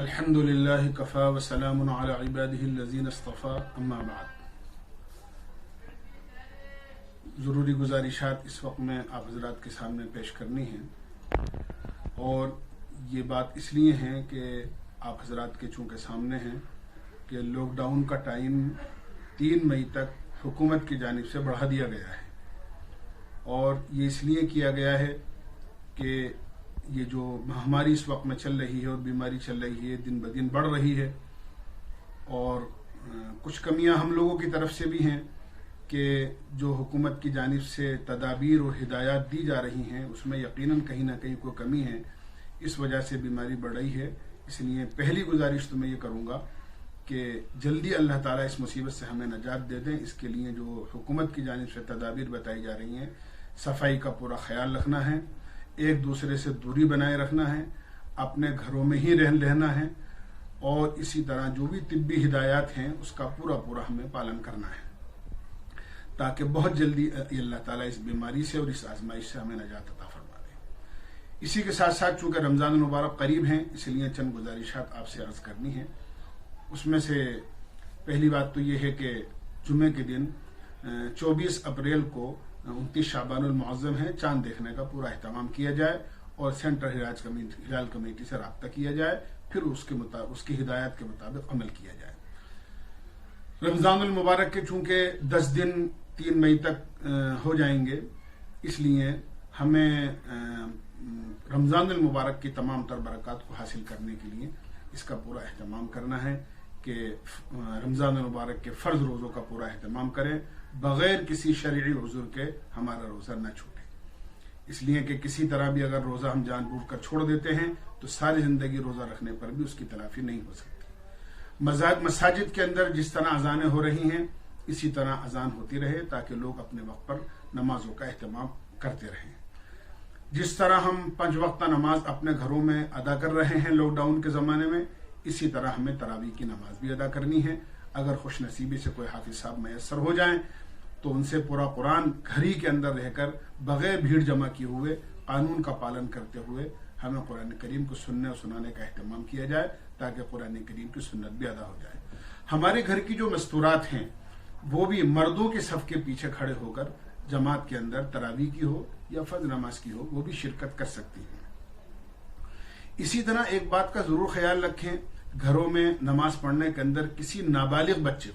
الحمد للہ کفا وسلام علی عبادہ الذین اصطفیٰ اما بعد۔ ضروری گزارشات اس وقت میں آپ حضرات کے سامنے پیش کرنی ہیں، اور یہ بات اس لیے ہیں کہ آپ حضرات کے چونکہ سامنے ہیں کہ لاک ڈاؤن کا ٹائم 3 مئی تک حکومت کی جانب سے بڑھا دیا گیا ہے، اور یہ اس لیے کیا گیا ہے کہ یہ جو مہاماری اس وقت میں چل رہی ہے اور بیماری چل رہی ہے دن بدن بڑھ رہی ہے، اور کچھ کمیاں ہم لوگوں کی طرف سے بھی ہیں کہ جو حکومت کی جانب سے تدابیر اور ہدایات دی جا رہی ہیں اس میں یقیناً کہیں نہ کہیں کوئی کمی ہے، اس وجہ سے بیماری بڑھ رہی ہے۔ اس لیے پہلی گزارش تو میں یہ کروں گا کہ جلدی اللہ تعالیٰ اس مصیبت سے ہمیں نجات دے دیں۔ اس کے لیے جو حکومت کی جانب سے تدابیر بتائی جا رہی ہیں، صفائی کا پورا خیال رکھنا ہے، ایک دوسرے سے دوری بنائے رکھنا ہے، اپنے گھروں میں ہی رہنا ہے، اور اسی طرح جو بھی طبی ہدایات ہیں اس کا پورا ہمیں پالن کرنا ہے، تاکہ بہت جلدی اللہ تعالیٰ اس بیماری سے اور اس آزمائش سے ہمیں نجات عطا فرما دے۔ اسی کے ساتھ ساتھ چونکہ رمضان المبارک قریب ہیں، اس لیے چند گزارشات آپ سے عرض کرنی ہیں۔ اس میں سے پہلی بات تو یہ ہے کہ جمعے کے دن 24 اپریل کو 29 شعبان المعظم ہے، چاند دیکھنے کا پورا اہتمام کیا جائے اور سینٹرل ہلال کمیٹی سے رابطہ کیا جائے، پھر اس کی ہدایات کے مطابق عمل کیا جائے۔ رمضان المبارک کے چونکہ 10 دن 3 مئی تک ہو جائیں گے، اس لیے ہمیں رمضان المبارک کی تمام تر برکات کو حاصل کرنے کے لیے اس کا پورا اہتمام کرنا ہے کہ رمضان المبارک کے فرض روزوں کا پورا اہتمام کریں، بغیر کسی شرعی عذر کے ہمارا روزہ نہ چھوٹے۔ اس لیے کہ کسی طرح بھی اگر روزہ ہم جان بوجھ کر چھوڑ دیتے ہیں تو ساری زندگی روزہ رکھنے پر بھی اس کی تلافی نہیں ہو سکتی۔ مساجد کے اندر جس طرح اذانیں ہو رہی ہیں اسی طرح اذان ہوتی رہے، تاکہ لوگ اپنے وقت پر نمازوں کا اہتمام کرتے رہیں۔ جس طرح ہم 5 وقتہ نماز اپنے گھروں میں ادا کر رہے ہیں لاک ڈاؤن کے زمانے میں، اسی طرح ہمیں تراویح کی نماز بھی ادا کرنی ہے۔ اگر خوش نصیبی سے کوئی حافظ صاحب میسر ہو جائیں تو ان سے پورا قرآن گھر ہی کے اندر رہ کر بغیر بھیڑ جمع کیے ہوئے قانون کا پالن کرتے ہوئے ہمیں قرآن کریم کو سننے اور سنانے کا اہتمام کیا جائے، تاکہ قرآن کریم کی سنت بھی ادا ہو جائے۔ ہمارے گھر کی جو مستورات ہیں وہ بھی مردوں کے صف کے پیچھے کھڑے ہو کر جماعت کے اندر تراویح کی ہو یا فرض نماز کی ہو وہ بھی شرکت کر سکتی ہیں۔ اسی طرح ایک بات کا ضرور خیال رکھیں، گھروں میں نماز پڑھنے کے اندر کسی نابالغ بچے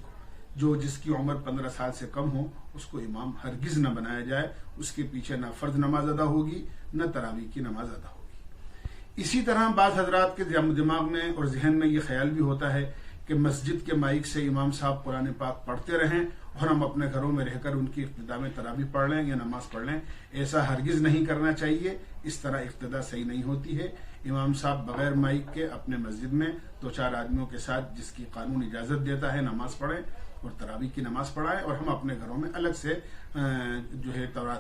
کو جس کی عمر 15 سال سے کم ہو اس کو امام ہرگز نہ بنایا جائے، اس کے پیچھے نہ فرض نماز ادا ہوگی نہ تراویح کی نماز ادا ہوگی۔ اسی طرح بعض حضرات کے دماغ میں اور ذہن میں یہ خیال بھی ہوتا ہے کہ مسجد کے مائک سے امام صاحب قرآن پاک پڑھتے رہیں اور ہم اپنے گھروں میں رہ کر ان کی ابتدا میں تراویح پڑھ لیں یا نماز پڑھ لیں۔ ایسا ہرگز نہیں کرنا چاہیے، اس طرح ابتدا صحیح نہیں ہوتی ہے۔ امام صاحب بغیر مائک کے اپنے مسجد میں 2-4 آدمیوں کے ساتھ جس کی قانون اجازت دیتا ہے نماز پڑھیں اور تراویح کی نماز پڑھائیں، اور ہم اپنے گھروں میں الگ سے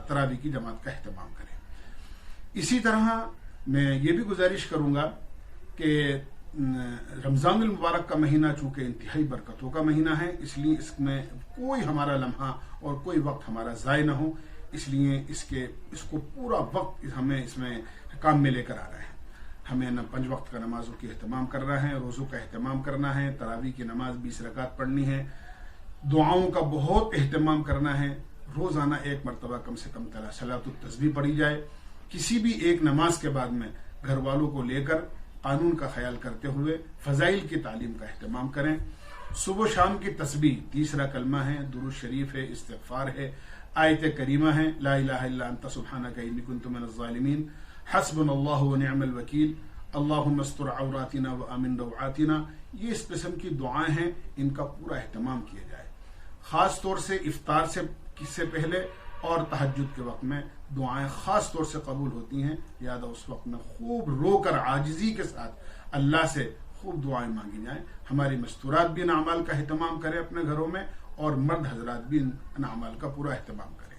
تراویح کی جماعت کا اہتمام کریں۔ اسی طرح میں یہ بھی گزارش کروں گا کہ رمضان المبارک کا مہینہ چونکہ انتہائی برکتوں کا مہینہ ہے، اس لیے اس میں کوئی ہمارا لمحہ اور کوئی وقت ہمارا ضائع نہ ہو، اس لیے اس کو پورا وقت ہمیں اس میں کام میں لے کر آ رہے ہیں۔ ہمیں 5 وقت کا نمازوں کی اہتمام کرنا ہے، روزوں کا اہتمام کرنا ہے، تراویح کی نماز 20 رکعت پڑھنی ہے، دعاؤں کا بہت اہتمام کرنا ہے، روزانہ 1 مرتبہ کم سے کم صلاۃ التسبیح پڑھی جائے۔ کسی بھی ایک نماز کے بعد میں گھر والوں کو لے کر قانون کا خیال کرتے ہوئے فضائل کی تعلیم کا اہتمام کریں۔ صبح و شام کی تسبیح 30 کلمہ ہے، درود شریف ہے، استغفار ہے، آیت کریمہ ہے، لا الہ الا انت سبحانک انی کنت من الظالمین، حسبنا اللہ ونعم الوکیل، اللہم استر عوراتنا وامن روعاتنا۔ یہ اس قسم کی دعائیں ہیں، ان کا پورا اہتمام کیا جائے۔ خاص طور سے افطار سے پہلے اور تہجد کے وقت میں دعائیں خاص طور سے قبول ہوتی ہیں، لہذا اس وقت میں خوب رو کر عاجزی کے ساتھ اللہ سے خوب دعائیں مانگی جائیں۔ ہماری مستورات بھی ان اعمال کا اہتمام کریں اپنے گھروں میں، اور مرد حضرات بھی ان اعمال کا پورا اہتمام کریں۔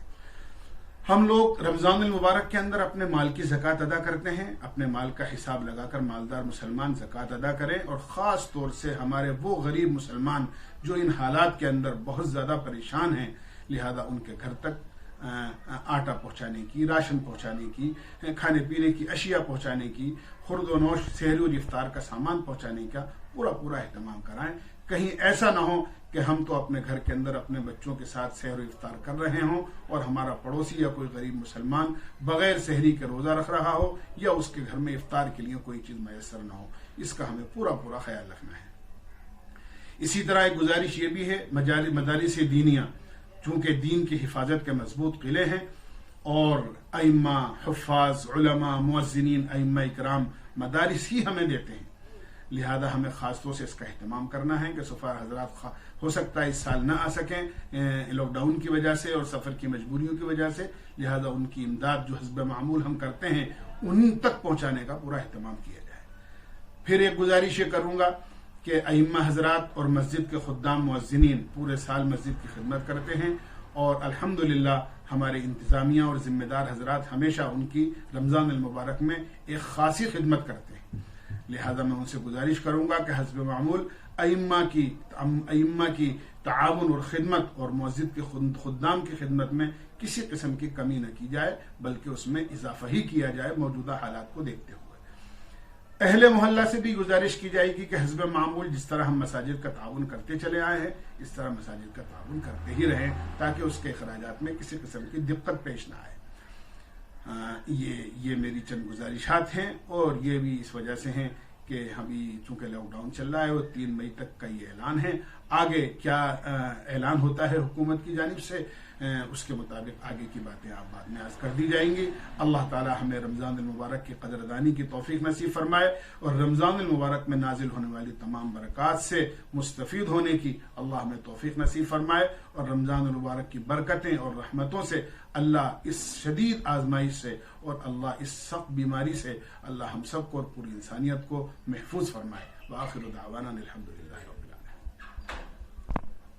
ہم لوگ رمضان المبارک کے اندر اپنے مال کی زکوٰۃ ادا کرتے ہیں، اپنے مال کا حساب لگا کر مالدار مسلمان زکوٰۃ ادا کریں، اور خاص طور سے ہمارے وہ غریب مسلمان جو ان حالات کے اندر بہت زیادہ پریشان ہیں، لہذا ان کے گھر تک آٹا پہنچانے کی، راشن پہنچانے کی، کھانے پینے کی اشیاء پہنچانے کی، خورد و نوش سحری اور افطار کا سامان پہنچانے کا پورا اہتمام کرائیں. کہیں ایسا نہ ہو کہ ہم تو اپنے گھر کے اندر اپنے بچوں کے ساتھ سحر و افطار کر رہے ہوں اور ہمارا پڑوسی یا کوئی غریب مسلمان بغیر سحری کے روزہ رکھ رہا ہو یا اس کے گھر میں افطار کے لیے کوئی چیز میسر نہ ہو. اس کا ہمیں پورا خیال رکھنا ہے. اسی طرح ایک گزارش یہ بھی ہے، مدارس دینیہ چونکہ دین کی حفاظت کے مضبوط قلعے ہیں اور ائمہ، حفاظ، علماء، مؤذنین، ائمہ اکرام مدارس ہی ہمیں دیتے ہیں، لہذا ہمیں خاص طور سے اس کا اہتمام کرنا ہے کہ سفار حضرات ہو سکتا ہے اس سال نہ آ سکیں لاک ڈاؤن کی وجہ سے اور سفر کی مجبوریوں کی وجہ سے، لہذا ان کی امداد جو حسب معمول ہم کرتے ہیں ان تک پہنچانے کا پورا اہتمام کیا جائے. پھر ایک گزارش یہ کروں گا کہ ائمہ حضرات اور مسجد کے خدام مؤذنین پورے سال مسجد کی خدمت کرتے ہیں اور الحمدللہ ہمارے انتظامیہ اور ذمہ دار حضرات ہمیشہ ان کی رمضان المبارک میں ایک خاصی خدمت کرتے ہیں. لہذا میں ان سے گزارش کروں گا کہ حسب معمول ائمہ کی تعاون اور خدمت اور مسجد کے خدام کی خدمت میں کسی قسم کی کمی نہ کی جائے بلکہ اس میں اضافہ ہی کیا جائے موجودہ حالات کو دیکھتے ہوئے. اہل محلہ سے بھی گزارش کی جائے گی کہ حسب معمول جس طرح ہم مساجد کا تعاون کرتے چلے آئے ہیں اس طرح مساجد کا تعاون کرتے ہی رہیں تاکہ اس کے اخراجات میں کسی قسم کی دقت پیش نہ آئے. یہ میری چند گزارشات ہیں اور یہ بھی اس وجہ سے ہیں کہ ابھی چونکہ لاک ڈاؤن چل رہا ہے اور 3 مئی تک کا یہ اعلان ہے. آگے کیا اعلان ہوتا ہے حکومت کی جانب سے اس کے مطابق آگے کی باتیں آپ بعد میں عرض کر دی جائیں گی. اللہ تعالی ہمیں رمضان المبارک کی قدردانی کی توفیق نصیب فرمائے اور رمضان المبارک میں نازل ہونے والی تمام برکات سے مستفید ہونے کی اللہ ہمیں توفیق نصیب فرمائے اور رمضان المبارک کی برکتیں اور رحمتوں سے اللہ اس شدید آزمائش سے اور اللہ اس سخت بیماری سے اللہ ہم سب کو اور پوری انسانیت کو محفوظ فرمائے. وآخر دعوانا الحمدللہ.